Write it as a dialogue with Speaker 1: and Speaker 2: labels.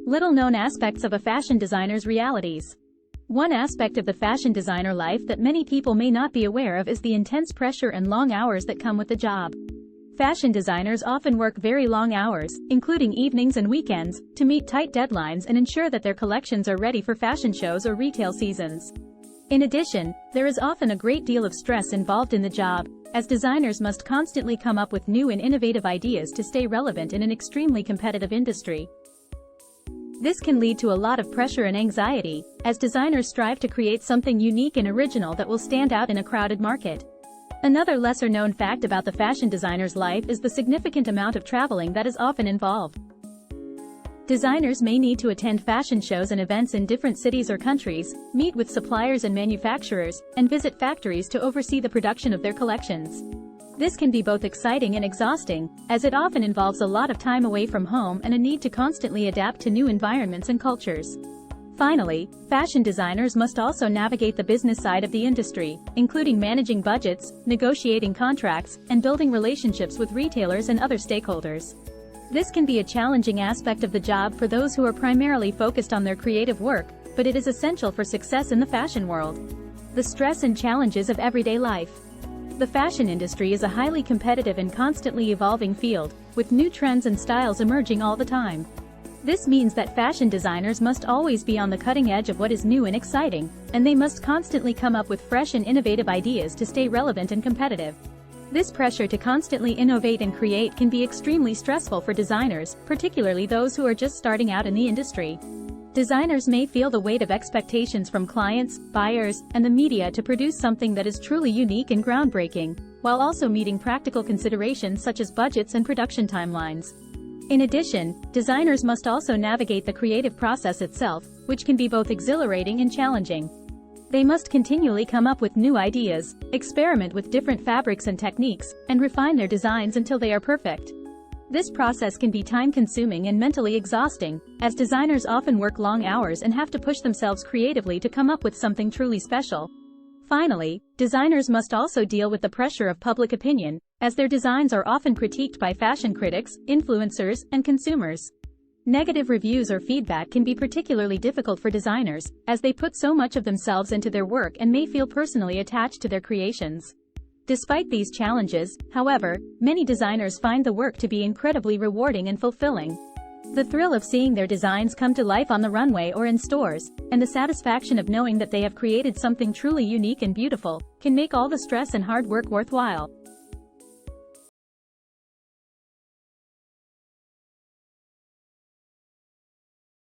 Speaker 1: Little-known aspects of a fashion designer's realities. One aspect of the fashion designer life that many people may not be aware of is the intense pressure and long hours that come with the job. Fashion designers often work very long hours, including evenings and weekends, to meet tight deadlines and ensure that their collections are ready for fashion shows or retail seasons. In addition, there is often a great deal of stress involved in the job, as designers must constantly come up with new and innovative ideas to stay relevant in an extremely competitive industry. This can lead to a lot of pressure and anxiety, as designers strive to create something unique and original that will stand out in a crowded market. Another lesser-known fact about the fashion designer's life is the significant amount of traveling that is often involved. Designers may need to attend fashion shows and events in different cities or countries, meet with suppliers and manufacturers, and visit factories to oversee the production of their collections. This can be both exciting and exhausting, as it often involves a lot of time away from home and a need to constantly adapt to new environments and cultures. Finally, fashion designers must also navigate the business side of the industry, including managing budgets, negotiating contracts, and building relationships with retailers and other stakeholders. This can be a challenging aspect of the job for those who are primarily focused on their creative work, but it is essential for success in the fashion world. The stress and challenges of everyday life. The fashion industry is a highly competitive and constantly evolving field, with new trends and styles emerging all the time. This means that fashion designers must always be on the cutting edge of what is new and exciting, and they must constantly come up with fresh and innovative ideas to stay relevant and competitive. This pressure to constantly innovate and create can be extremely stressful for designers, particularly those who are just starting out in the industry. Designers may feel the weight of expectations from clients, buyers, and the media to produce something that is truly unique and groundbreaking, while also meeting practical considerations such as budgets and production timelines. In addition, designers must also navigate the creative process itself, which can be both exhilarating and challenging. They must continually come up with new ideas, experiment with different fabrics and techniques, and refine their designs until they are perfect. This process can be time-consuming and mentally exhausting, as designers often work long hours and have to push themselves creatively to come up with something truly special. Finally, designers must also deal with the pressure of public opinion, as their designs are often critiqued by fashion critics, influencers, and consumers. Negative reviews or feedback can be particularly difficult for designers, as they put so much of themselves into their work and may feel personally attached to their creations. Despite these challenges, however, many designers find the work to be incredibly rewarding and fulfilling. The thrill of seeing their designs come to life on the runway or in stores, and the satisfaction of knowing that they have created something truly unique and beautiful, can make all the stress and hard work worthwhile.